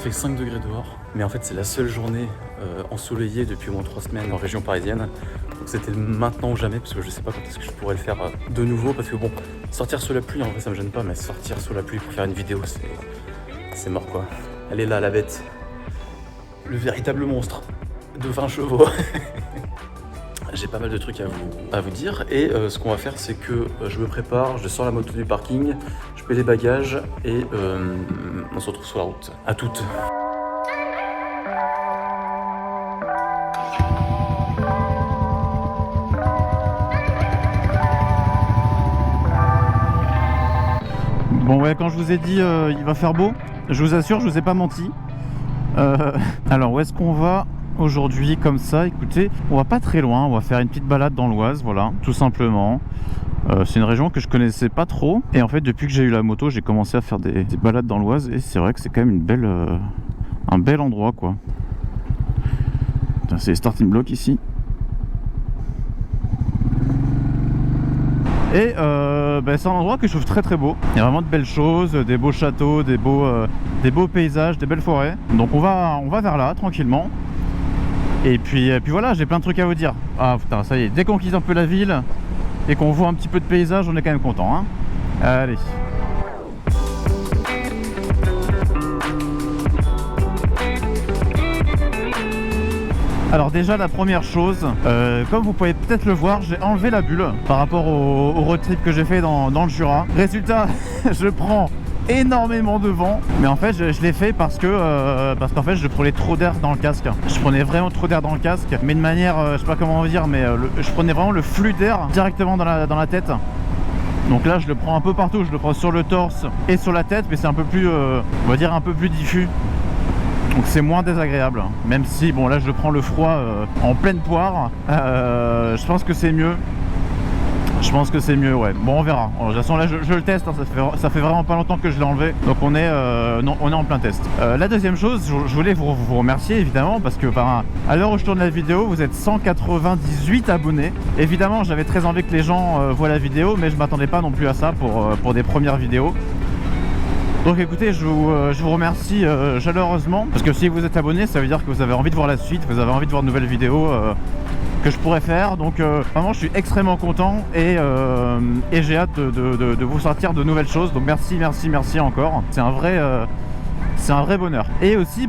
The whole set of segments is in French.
fait 5 degrés dehors, mais en fait c'est la seule journée ensoleillée depuis au moins 3 semaines en région parisienne. Donc c'était maintenant ou jamais, parce que je sais pas quand est-ce que je pourrais le faire de nouveau, parce que bon, sortir sous la pluie en vrai ça me gêne pas, mais sortir sous la pluie pour faire une vidéo c'est mort quoi. Elle est là la bête, le véritable monstre de 20 chevaux. J'ai pas mal de trucs à vous dire et ce qu'on va faire c'est que je me prépare, je sors la moto du parking, je paie les bagages et on se retrouve sur la route. À toutes. Bon ouais, quand je vous ai dit il va faire beau, je vous assure, je vous ai pas menti. Alors où est-ce qu'on va aujourd'hui comme ça? Écoutez, on va pas très loin, on va faire une petite balade dans l'Oise, voilà, tout simplement. C'est une région que je connaissais pas trop et en fait depuis que j'ai eu la moto j'ai commencé à faire des balades dans l'Oise et c'est vrai que c'est quand même un bel endroit quoi. C'est les starting blocks ici. Et c'est un endroit que je trouve très très beau. Il y a vraiment de belles choses, des beaux châteaux, des beaux paysages, des belles forêts. Donc on va vers là tranquillement. Et puis voilà, j'ai plein de trucs à vous dire. Ah putain, ça y est, dès qu'on quitte un peu la ville et qu'on voit un petit peu de paysage, on est quand même content, hein. Allez. Alors déjà la première chose, comme vous pouvez peut-être le voir, j'ai enlevé la bulle par rapport au road trip que j'ai fait dans le Jura. Résultat, je prends énormément de vent, mais en fait je l'ai fait parce qu'en fait je prenais trop d'air dans le casque. Je prenais vraiment trop d'air dans le casque, mais de manière, je sais pas comment vous dire, mais je prenais vraiment le flux d'air directement dans la tête. Donc là je le prends un peu partout, je le prends sur le torse et sur la tête, mais c'est un peu plus, on va dire un peu plus diffus. Donc c'est moins désagréable, même si bon là je prends le froid en pleine poire. Je pense que c'est mieux. Je pense que c'est mieux, ouais. Bon, on verra. De toute façon, là, je le teste. Hein, ça fait vraiment pas longtemps que je l'ai enlevé. Donc, on est en plein test. La deuxième chose, je voulais vous remercier, évidemment, parce que à l'heure où je tourne la vidéo, vous êtes 198 abonnés. Évidemment, j'avais très envie que les gens voient la vidéo, mais je m'attendais pas non plus à ça pour des premières vidéos. Donc écoutez, je vous remercie chaleureusement, parce que si vous êtes abonné, ça veut dire que vous avez envie de voir la suite, vous avez envie de voir de nouvelles vidéos que je pourrais faire. Donc vraiment je suis extrêmement content et j'ai hâte de vous sortir de nouvelles choses. Donc merci encore. C'est un vrai bonheur. Et aussi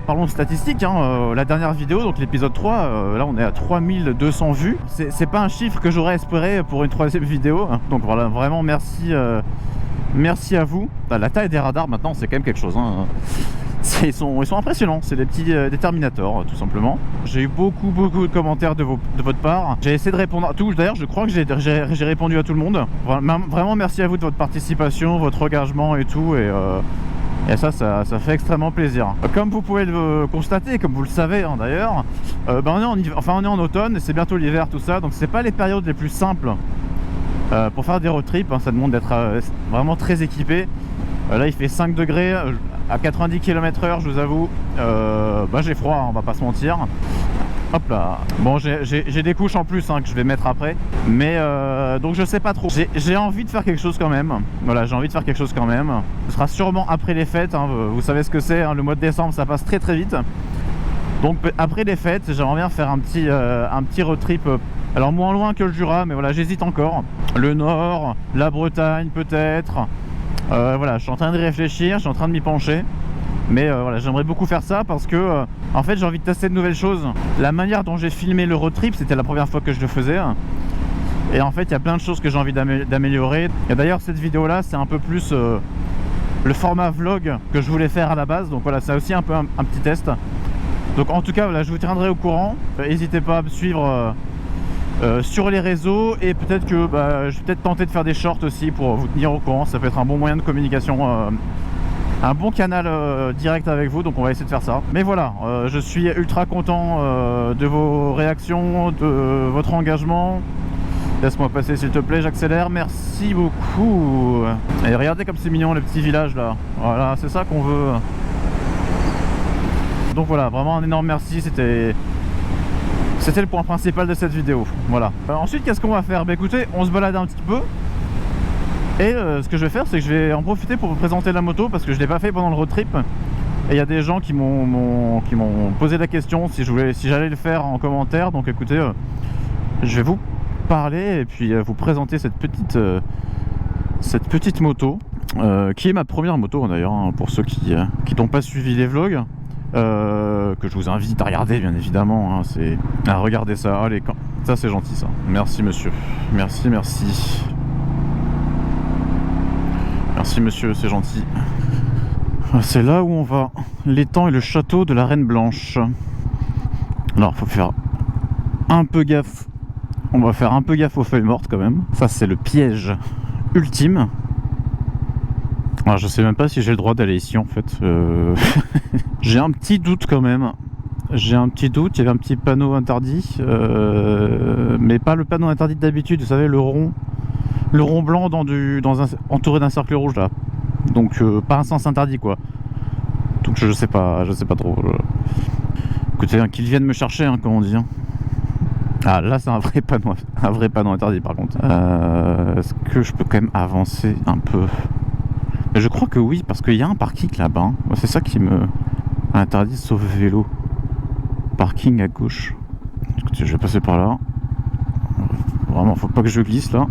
parlons de statistiques, hein, la dernière vidéo, donc l'épisode 3, là on est à 3200 vues. C'est pas un chiffre que j'aurais espéré pour une troisième vidéo, hein. Donc voilà, vraiment merci à vous. La taille des radars maintenant c'est quand même quelque chose, hein. Ils sont impressionnants, c'est des petits des Terminators tout simplement. J'ai eu beaucoup de commentaires de votre part. J'ai essayé de répondre à tous, d'ailleurs je crois que j'ai répondu à tout le monde. Vraiment merci à vous de votre participation, votre engagement et tout, et ça fait extrêmement plaisir. Comme vous pouvez le constater, comme vous le savez hein, d'ailleurs, on est en automne et c'est bientôt l'hiver tout ça, donc c'est pas les périodes les plus simples pour faire des road trips, hein. Ça demande d'être vraiment très équipé. Là il fait 5 degrés à 90 km/h, je vous avoue. J'ai froid, hein, on va pas se mentir. Hop là. Bon, j'ai des couches en plus hein, que je vais mettre après. Mais donc je sais pas trop. J'ai envie de faire quelque chose quand même. Voilà, j'ai envie de faire quelque chose quand même. Ce sera sûrement après les fêtes, hein. Vous savez ce que c'est, hein, le mois de décembre ça passe très vite. Donc après les fêtes, j'aimerais bien faire un petit road trip. Alors moins loin que le Jura, mais voilà, j'hésite encore. Le Nord, la Bretagne peut-être. Voilà, je suis en train de réfléchir, je suis en train de m'y pencher. Mais voilà, j'aimerais beaucoup faire ça parce que en fait j'ai envie de tester de nouvelles choses. La manière dont j'ai filmé le road trip, c'était la première fois que je le faisais. Et en fait il y a plein de choses que j'ai envie d'améliorer. Et d'ailleurs cette vidéo là c'est un peu plus le format vlog que je voulais faire à la base. Donc voilà, c'est aussi un peu un petit test. Donc en tout cas voilà, je vous tiendrai au courant. N'hésitez pas à me suivre sur les réseaux, et peut-être que je vais peut-être tenter de faire des shorts aussi pour vous tenir au courant. Ça peut être un bon moyen de communication, un bon canal direct avec vous, donc on va essayer de faire ça. Mais voilà, je suis ultra content de vos réactions, de votre engagement. Laisse-moi passer s'il te plaît, j'accélère, merci beaucoup. Et regardez comme c'est mignon le petit village là. Voilà, c'est ça qu'on veut. Donc voilà, vraiment un énorme merci, c'était le point principal de cette vidéo. Voilà. Ensuite, qu'est-ce qu'on va faire? Écoutez, on se balade un petit peu. Et ce que je vais faire, c'est que je vais en profiter pour vous présenter la moto, parce que je ne l'ai pas fait pendant le road trip. Et il y a des gens qui m'ont posé la question si j'allais le faire en commentaire. Donc écoutez, je vais vous parler et puis vous présenter cette petite moto qui est ma première moto d'ailleurs, hein, pour ceux qui n'ont pas suivi les vlogs, que je vous invite à regarder bien évidemment, hein, regardez ça. Allez, ça c'est gentil ça. Merci monsieur, merci monsieur, c'est gentil. C'est là où on va, l'étang et le château de la Reine Blanche. Alors faut faire un peu gaffe, on va faire un peu gaffe aux feuilles mortes quand même. Ça c'est le piège ultime. Alors, je sais même pas si j'ai le droit d'aller ici en fait. J'ai un petit doute quand même. Il y avait un petit panneau interdit, mais pas le panneau interdit d'habitude, vous savez, le rond blanc entouré d'un cercle rouge là. Donc pas un sens interdit quoi. Donc je sais pas trop. Écoutez, hein, qu'ils viennent me chercher, hein, comme on dit. Hein. Ah là c'est un vrai panneau interdit par contre. Est-ce que je peux quand même avancer un peu? Je crois que oui, parce qu'il y a un parking là-bas. Hein. C'est ça qui me interdit sauf vélo. Parking à gauche. Écoutez, je vais passer par là. Vraiment, faut pas que je glisse là.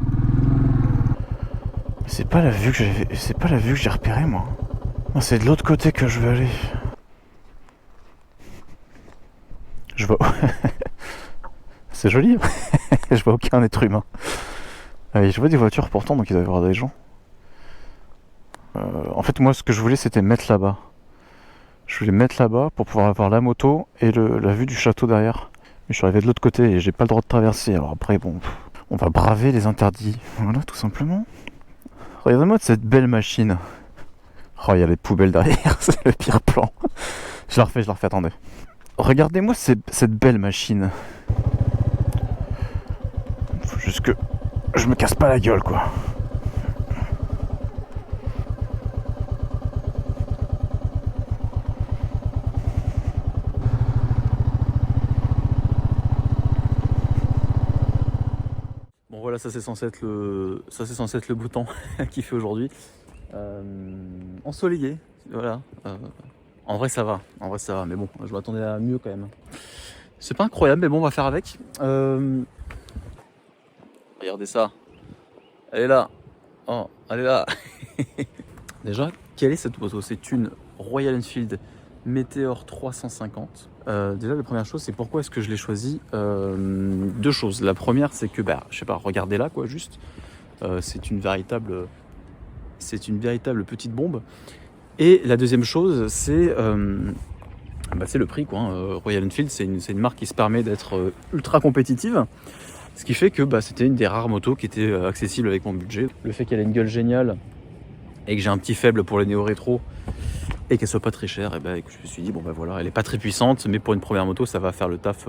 C'est pas la vue que j'ai repérée moi. Non, c'est de l'autre côté que je veux aller. Je vois. C'est joli. Je vois aucun être humain. Je vois des voitures pourtant, donc il doit y avoir des gens. En fait, moi, ce que je voulais, c'était mettre là-bas. Je voulais mettre là-bas pour pouvoir avoir la moto et la vue du château derrière. Mais je suis arrivé de l'autre côté et j'ai pas le droit de traverser. Alors après, bon, on va braver les interdits. Voilà, tout simplement. Regardez-moi cette belle machine. Oh, il y a les poubelles derrière, c'est le pire plan. Je la refais, attendez. Regardez-moi cette belle machine. Faut juste que je me casse pas la gueule, quoi. Bon voilà, ça c'est censé être le beau temps qu'il fait aujourd'hui. Ensoleillé, voilà. En vrai ça va, mais bon, je m'attendais à mieux quand même. C'est pas incroyable, mais bon, on va faire avec. Regardez ça. Elle est là. Oh, elle est là. Déjà, quelle est cette moto? C'est une Royal Enfield Meteor 350. Déjà, la première chose, c'est pourquoi est-ce que je l'ai choisie. Deux choses. La première, c'est que, je sais pas, regardez-la, quoi, juste. C'est une véritable petite bombe. Et la deuxième chose, c'est le prix, quoi. Royal Enfield, c'est une marque qui se permet d'être ultra compétitive. Ce qui fait que c'était une des rares motos qui était accessible avec mon budget. Le fait qu'elle ait une gueule géniale et que j'ai un petit faible pour les néo-rétro et qu'elle soit pas très chère, et je me suis dit voilà, elle est pas très puissante, mais pour une première moto ça va faire le taf,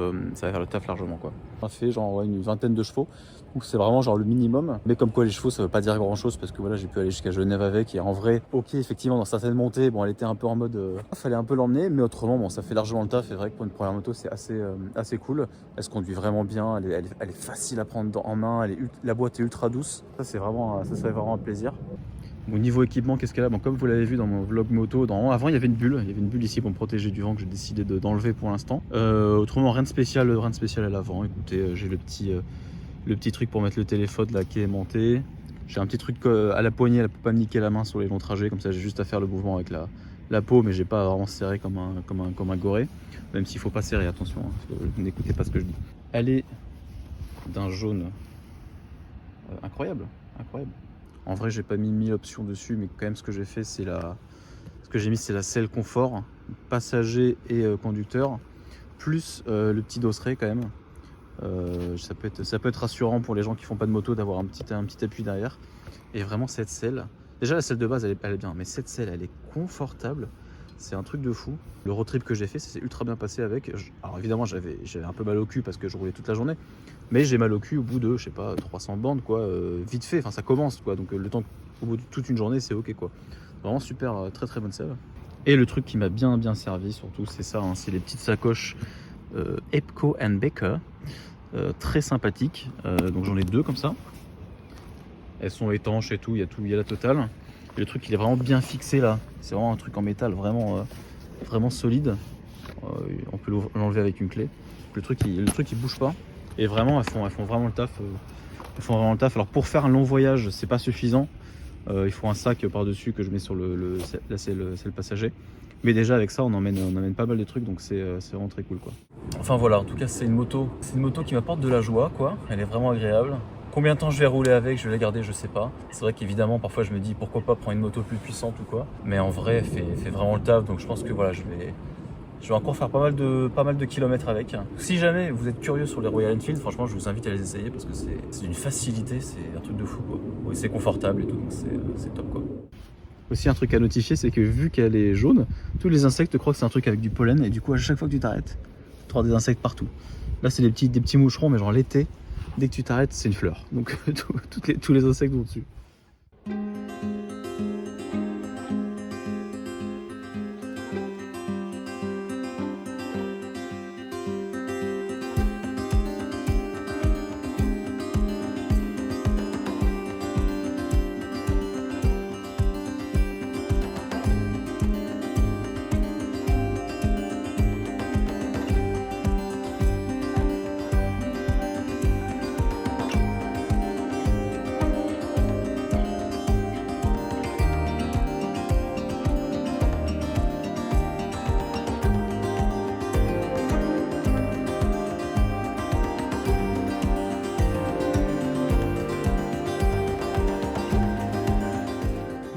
largement quoi. On a fait genre une vingtaine de chevaux, donc c'est vraiment genre le minimum. Mais comme quoi les chevaux ça veut pas dire grand chose, parce que voilà, j'ai pu aller jusqu'à Genève avec, et en vrai, ok, effectivement dans certaines montées, elle était un peu en mode, fallait un peu l'emmener, mais autrement ça fait largement le taf. Et vrai que pour une première moto c'est assez cool. Elle se conduit vraiment bien, elle est facile à prendre en main, la boîte est ultra douce. Ça fait vraiment un plaisir. Au niveau équipement, qu'est-ce qu'elle a? Comme vous l'avez vu dans mon vlog moto, avant il y avait une bulle ici pour me protéger du vent que j'ai décidé d'enlever pour l'instant. Autrement rien de spécial à l'avant. Écoutez, j'ai le petit truc pour mettre le téléphone là qui est monté. J'ai un petit truc à la poignée pour pas me niquer la main sur les longs trajets, comme ça j'ai juste à faire le mouvement avec la peau, mais j'ai pas vraiment serré comme un goré. Même s'il faut pas serrer, attention, hein, n'écoutez pas ce que je dis. Elle est d'un jaune incroyable. En vrai, j'ai pas mis 1000 options dessus, mais quand même, ce que j'ai fait, c'est la selle confort, passager et conducteur, plus le petit dosseret quand même. Ça peut être rassurant pour les gens qui font pas de moto d'avoir un petit appui derrière. Et vraiment, cette selle, déjà la selle de base, elle est bien, mais cette selle, elle est confortable. C'est un truc de fou. Le road trip que j'ai fait, ça s'est ultra bien passé avec. Alors évidemment, j'avais un peu mal au cul parce que je roulais toute la journée. Mais j'ai mal au cul au bout de, 300 bandes, quoi. Vite fait, enfin ça commence, quoi. Donc le temps, au bout de toute une journée, c'est ok, quoi. Vraiment super, très très bonne selle. Et le truc qui m'a bien servi, surtout, c'est ça, hein, c'est les petites sacoches Epco & Baker. Très sympathiques. Donc j'en ai deux comme ça. Elles sont étanches et tout, il y a la totale. Et le truc, il est vraiment bien fixé là. C'est vraiment un truc en métal, vraiment vraiment solide. On peut l'enlever avec une clé. Le truc il bouge pas. Et vraiment, elles font vraiment le taf. Elles font vraiment le taf. Alors pour faire un long voyage, c'est pas suffisant. Il faut un sac par-dessus que je mets sur là c'est le passager. Mais déjà avec ça on emmène pas mal de trucs, donc c'est vraiment très cool quoi. Enfin voilà, en tout cas c'est une moto qui m'apporte de la joie quoi. Elle est vraiment agréable. Combien de temps je vais rouler avec, je vais la garder, je sais pas. C'est vrai qu'évidemment parfois je me dis pourquoi pas prendre une moto plus puissante ou quoi. Mais en vrai elle fait vraiment le taf, donc je pense que voilà je vais encore faire pas mal de kilomètres avec. Si jamais vous êtes curieux sur les Royal Enfield, franchement je vous invite à les essayer parce que c'est d'une facilité, c'est un truc de fou quoi. Oui, c'est confortable et tout, donc c'est top quoi. Aussi un truc à notifier, c'est que vu qu'elle est jaune, tous les insectes croient que c'est un truc avec du pollen et du coup à chaque fois que tu t'arrêtes, tu auras des insectes partout. Là c'est des petits moucherons, mais genre l'été, dès que tu t'arrêtes c'est une fleur. Donc tous les insectes vont dessus.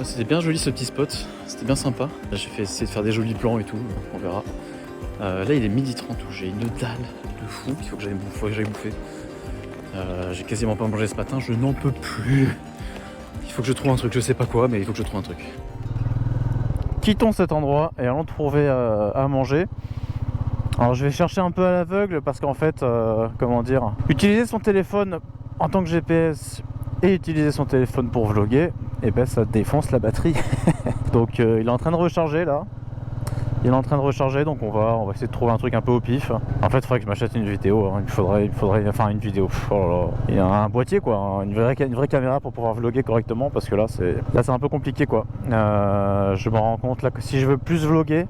C'était bien joli ce petit spot, c'était bien sympa. J'ai essayé de faire des jolis plans et tout, on verra. Là il est 12h30 où j'ai une dalle de fou, il faut que j'aille bouffer. J'ai quasiment pas mangé ce matin, je n'en peux plus. Il faut que je trouve un truc, je sais pas quoi, mais il faut que je trouve un truc. Quittons cet endroit et allons trouver à manger. Alors je vais chercher un peu à l'aveugle parce qu'en fait, comment dire, utiliser son téléphone en tant que GPS et utiliser son téléphone pour vlogger, et ben ça défonce la batterie. Donc il est en train de recharger là. Il est en train de recharger, donc on va essayer de trouver un truc un peu au pif. En fait il faudrait que je m'achète une vidéo, hein. Il me faudrait enfin une vidéo. Oh là là. Il y a un boîtier quoi, hein. Une vraie caméra pour pouvoir vlogger correctement, parce que là c'est un peu compliqué quoi. Je me rends compte là que si je veux plus vlogger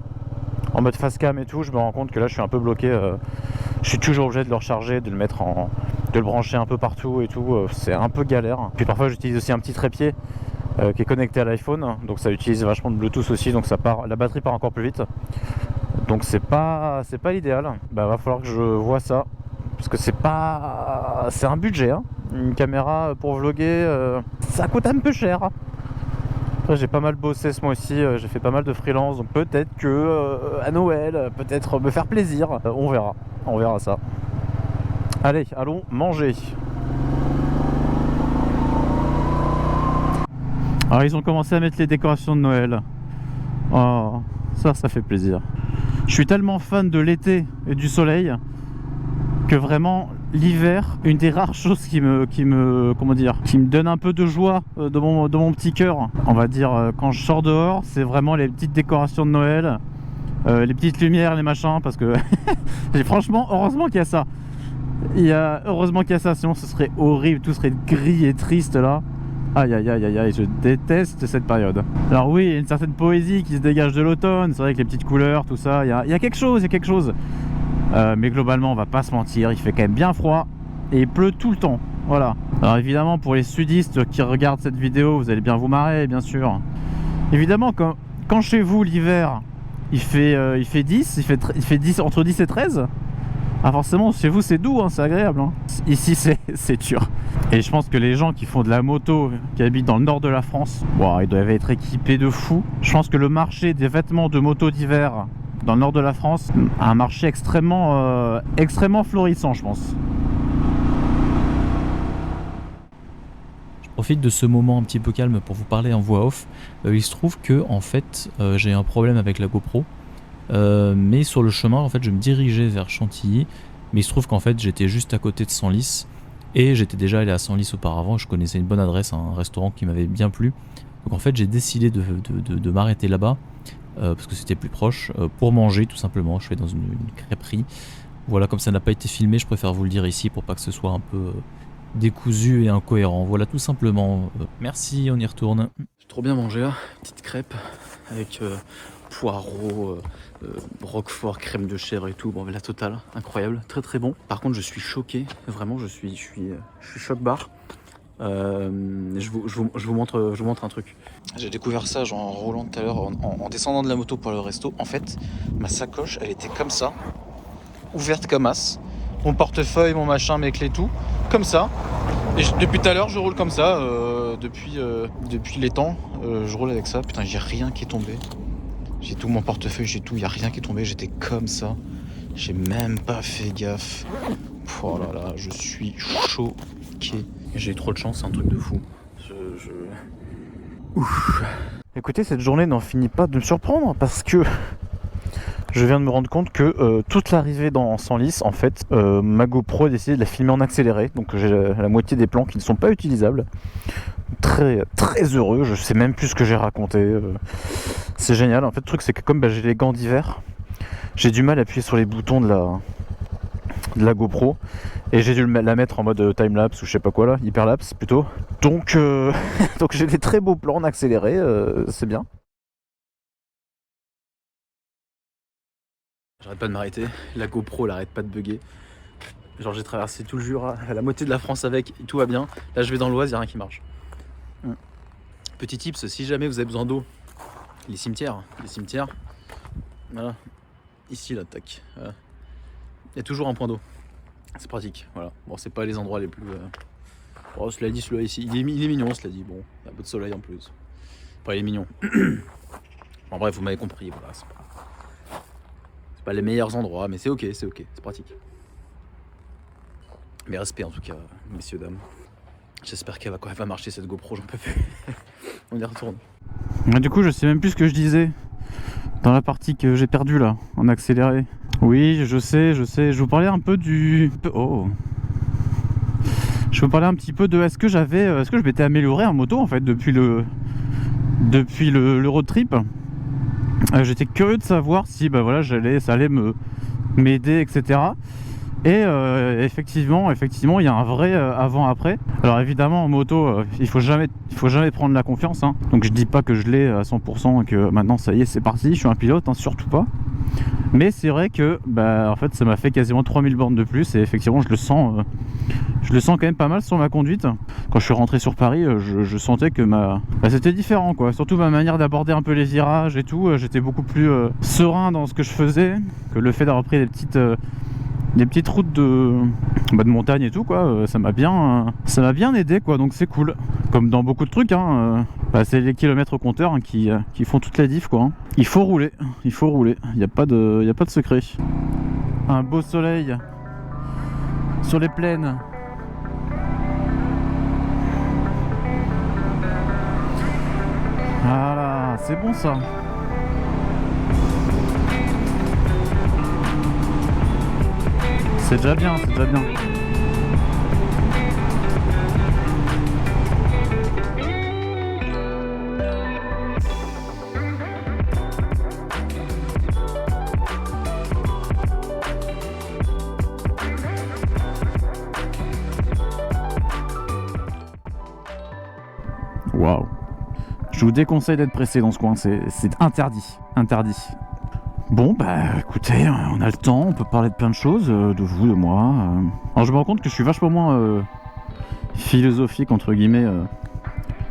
en mode face cam et tout, je me rends compte que là je suis un peu bloqué. Je suis toujours obligé de le recharger, de le brancher un peu partout et tout. C'est un peu galère. Puis parfois j'utilise aussi un petit trépied qui est connecté à l'iPhone, donc ça utilise vachement de Bluetooth aussi, donc la batterie part encore plus vite. Donc c'est pas l'idéal. Bah va falloir que je vois ça, parce que c'est un budget, hein. Une caméra pour vlogger, ça coûte un peu cher. Après, j'ai pas mal bossé ce mois-ci, j'ai fait pas mal de freelance, donc peut-être que à Noël, peut-être me faire plaisir. On verra ça. Allez, allons manger. Alors ils ont commencé à mettre les décorations de Noël. Oh, ça fait plaisir. Je suis tellement fan de l'été et du soleil que vraiment l'hiver, une des rares choses qui me donne un peu de joie de mon petit cœur, on va dire, quand je sors dehors, c'est vraiment les petites décorations de Noël, les petites lumières, les machins, parce que franchement, heureusement qu'il y a ça. Heureusement qu'il y a ça, sinon ce serait horrible, tout serait gris et triste là. Aïe aïe aïe aïe aïe, je déteste cette période. Alors oui, il y a une certaine poésie qui se dégage de l'automne, c'est vrai que les petites couleurs, tout ça, il y a quelque chose, mais globalement, on va pas se mentir, il fait quand même bien froid et il pleut tout le temps. Voilà. Alors évidemment, pour les sudistes qui regardent cette vidéo, vous allez bien vous marrer, bien sûr. Évidemment, quand chez vous l'hiver, il fait 10, il fait 10, entre 10 et 13. Ah forcément, chez vous c'est doux, hein, c'est agréable, hein. Ici c'est dur. Et je pense que les gens qui font de la moto, qui habitent dans le nord de la France, wow, ils doivent être équipés de fou. Je pense que le marché des vêtements de moto d'hiver dans le nord de la France a un marché extrêmement florissant, je pense. Je profite de ce moment un petit peu calme pour vous parler en voix off. Il se trouve que en fait j'ai un problème avec la GoPro. Mais sur le chemin en fait je me dirigeais vers Chantilly, mais il se trouve qu'en fait j'étais juste à côté de Senlis et j'étais déjà allé à Senlis auparavant, je connaissais une bonne adresse, un restaurant qui m'avait bien plu, donc en fait j'ai décidé de m'arrêter là-bas parce que c'était plus proche, pour manger tout simplement. Je suis dans une crêperie, voilà, comme ça n'a pas été filmé, je préfère vous le dire ici pour pas que ce soit un peu décousu et incohérent, voilà tout simplement. Merci, on y retourne. J'ai trop bien mangé là, petite crêpe avec poireaux, roquefort, crème de chèvre et tout. Bon, la totale, incroyable, très très bon. Par contre, je suis choqué, vraiment, je suis choc-barre. Je vous montre un truc. J'ai découvert ça genre en roulant tout à l'heure, en descendant de la moto pour le resto. En fait, ma sacoche, elle était comme ça, ouverte comme as. Mon portefeuille, mon machin, mes clés, tout, comme ça. Et depuis tout à l'heure, je roule comme ça. Depuis les temps, je roule avec ça. Putain, j'ai rien qui est tombé. J'ai tout mon portefeuille, j'ai tout, y a rien qui est tombé. J'étais comme ça. J'ai même pas fait gaffe. Oh là là, je suis choqué. J'ai eu trop de chance, c'est un truc de fou. Ouf. Écoutez, cette journée n'en finit pas de me surprendre parce que je viens de me rendre compte que toute l'arrivée dans Senlis, en fait, ma GoPro a décidé de la filmer en accéléré. Donc j'ai la moitié des plans qui ne sont pas utilisables. Très très heureux, je sais même plus ce que j'ai raconté. C'est génial. En fait, le truc, c'est que comme j'ai les gants d'hiver, j'ai du mal à appuyer sur les boutons de la GoPro. Et j'ai dû la mettre en mode timelapse ou je sais pas quoi là, hyperlapse plutôt. Donc, donc j'ai des très beaux plans en accéléré, c'est bien. J'arrête pas de m'arrêter, la GoPro elle arrête pas de bugger. Genre j'ai traversé tout le Jura, la moitié de la France avec, et tout va bien. Là je vais dans l'Oise, y'a rien qui marche. Petit tips, si jamais vous avez besoin d'eau, les cimetières, voilà, ici là, tac, voilà. Il y a toujours un point d'eau. C'est pratique, voilà. Bon, c'est pas les endroits les plus. Oh, cela dit, celui-là ici, il est mignon, cela dit. Bon, il y a un peu de soleil en plus. Enfin, il est mignon. En bref, vous m'avez compris, voilà. C'est pas les meilleurs endroits, mais c'est ok, c'est pratique. Mais respect en tout cas, messieurs, dames. J'espère qu'elle va marcher cette GoPro, j'en peux plus. On y retourne. Du coup, je sais même plus ce que je disais dans la partie que j'ai perdue là, en accéléré. Oui, je sais, je vous parlais un peu du... Oh. Je vous parlais un petit peu de... Est-ce que je m'étais amélioré en moto en fait depuis le road trip. J'étais curieux de savoir si ça allait m'aider, etc. Et effectivement, il y a un vrai avant-après. Alors évidemment en moto, il faut jamais prendre la confiance, hein. Donc je dis pas que je l'ai à 100% et que maintenant ça y est, c'est parti, je suis un pilote, hein, surtout pas. Mais c'est vrai que en fait ça m'a fait quasiment 3000 bornes de plus et effectivement je le sens quand même pas mal sur ma conduite. Quand je suis rentré sur Paris, je sentais que c'était différent quoi. Surtout ma manière d'aborder un peu les virages et tout, j'étais beaucoup plus serein dans ce que je faisais, que le fait d'avoir pris des petites routes de montagne et tout quoi, ça m'a bien aidé quoi, donc c'est cool. Comme dans beaucoup de trucs, hein, c'est les kilomètres au compteur hein, qui font toute la diff quoi. Hein. Il faut rouler, il n'y a pas de secret. Un beau soleil sur les plaines. Voilà, c'est bon ça. C'est déjà bien, Waouh. Je vous déconseille d'être pressé dans ce coin, c'est interdit. Bon écoutez, on a le temps, on peut parler de plein de choses, de vous, de moi. Alors je me rends compte que je suis vachement moins philosophique entre guillemets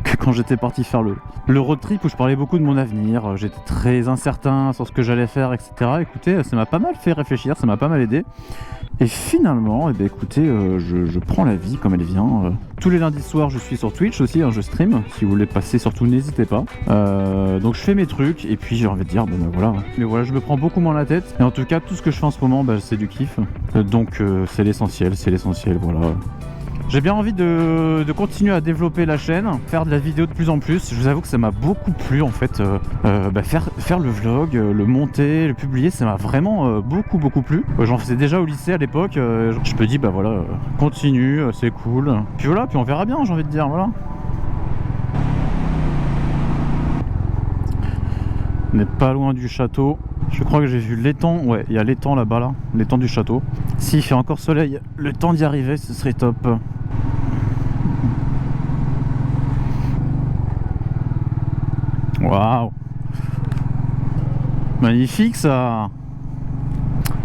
que quand j'étais parti faire le road trip où je parlais beaucoup de mon avenir, j'étais très incertain sur ce que j'allais faire, etc. Écoutez, ça m'a pas mal fait réfléchir, ça m'a pas mal aidé. Et finalement, écoutez, je prends la vie comme elle vient. Tous les lundis soirs, je suis sur Twitch aussi, hein, je stream. Si vous voulez passer, surtout, n'hésitez pas. Donc je fais mes trucs et puis j'ai envie de dire, voilà. Mais voilà, je me prends beaucoup moins la tête. Et en tout cas, tout ce que je fais en ce moment, c'est du kiff. Donc c'est l'essentiel, voilà. J'ai bien envie de continuer à développer la chaîne, faire de la vidéo de plus en plus. Je vous avoue que ça m'a beaucoup plu en fait. Faire le vlog, le monter, le publier, ça m'a vraiment beaucoup plu. J'en faisais déjà au lycée à l'époque. Je me dis voilà, continue, c'est cool. Puis voilà, puis on verra bien, j'ai envie de dire, voilà. On n'est pas loin du château. Je crois que j'ai vu l'étang. Ouais, il y a l'étang là-bas, là. L'étang du château. S'il fait encore soleil, le temps d'y arriver, ce serait top. Waouh. Magnifique ça.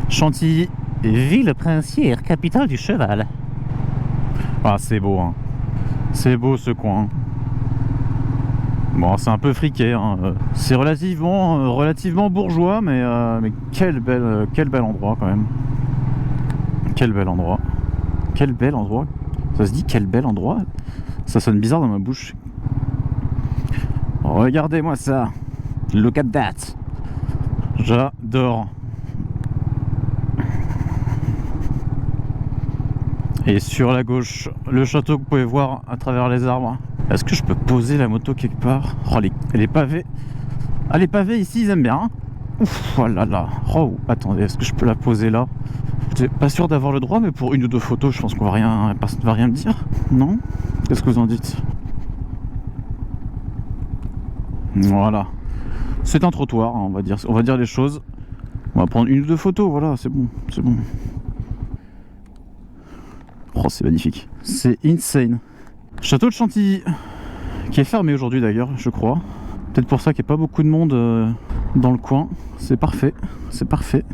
Chantilly, ville princière, capitale du cheval. Ah c'est beau hein. C'est beau ce coin. Bon c'est un peu friqué hein. C'est relativement bourgeois mais quel bel endroit quand même. Quel bel endroit. Quel bel endroit. Ça se dit quel bel endroit. Ça sonne bizarre dans ma bouche. Regardez-moi ça. Look at that. J'adore. Et sur la gauche, le château que vous pouvez voir à travers les arbres. Est-ce que je peux poser la moto quelque part? Oh, les pavés. Ah, les pavés ici, ils aiment bien. Hein. Ouf, oh là là. Oh, attendez, est-ce que je peux la poser là? Je suis pas sûr d'avoir le droit, mais pour une ou deux photos, je pense qu'on va rien, personne ne va rien me dire. Non? Qu'est-ce que vous en dites? Voilà. C'est un trottoir, hein, on va dire les choses. On va prendre une ou deux photos, voilà, c'est bon, c'est bon. Oh, c'est magnifique. C'est insane. Château de Chantilly, qui est fermé aujourd'hui d'ailleurs, je crois. Peut-être pour ça qu'il n'y a pas beaucoup de monde dans le coin. C'est parfait, c'est parfait.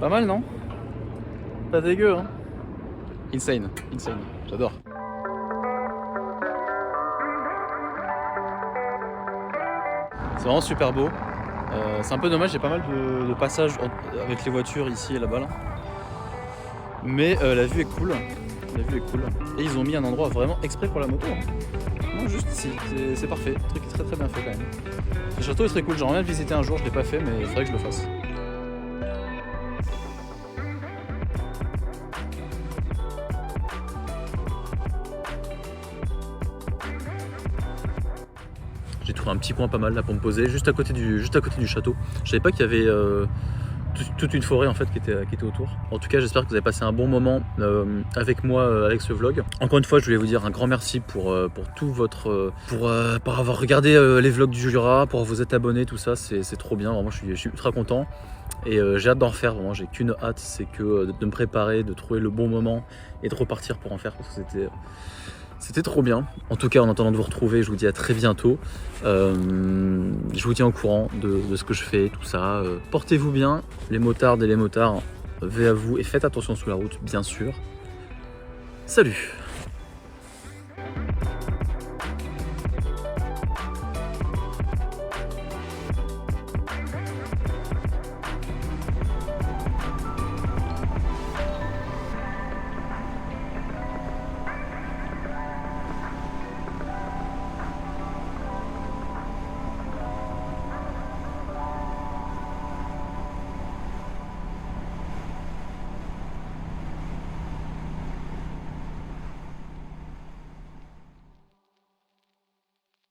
Pas mal, non? Pas dégueu, hein? Insane, j'adore. C'est vraiment super beau. C'est un peu dommage, j'ai pas mal de passages avec les voitures ici et là-bas. Là. Mais la vue est cool. La vue est cool. Et ils ont mis un endroit vraiment exprès pour la moto. Hein. Non, juste ici. C'est parfait. Le truc est très très bien fait quand même. Le château est très cool. J'aimerais bien le visiter un jour. Je l'ai pas fait, mais il faudrait que je le fasse. J'ai trouvé un petit coin pas mal là pour me poser, juste à côté du château. Je savais pas qu'il y avait toute une forêt en fait qui était autour. En tout cas, j'espère que vous avez passé un bon moment avec moi avec ce vlog. Encore une fois, je voulais vous dire un grand merci pour tout votre pour avoir regardé les vlogs du Jura, pour vous être abonné, tout ça, c'est trop bien. Vraiment, je suis ultra content et j'ai hâte d'en refaire. Vraiment, j'ai qu'une hâte, c'est que de me préparer, de trouver le bon moment et de repartir pour en faire parce que c'était trop bien. En tout cas, en attendant de vous retrouver, je vous dis à très bientôt. Je vous tiens au courant de ce que je fais, tout ça. Portez-vous bien, les motards et les motards, veillez à vous et faites attention sur la route, bien sûr. Salut!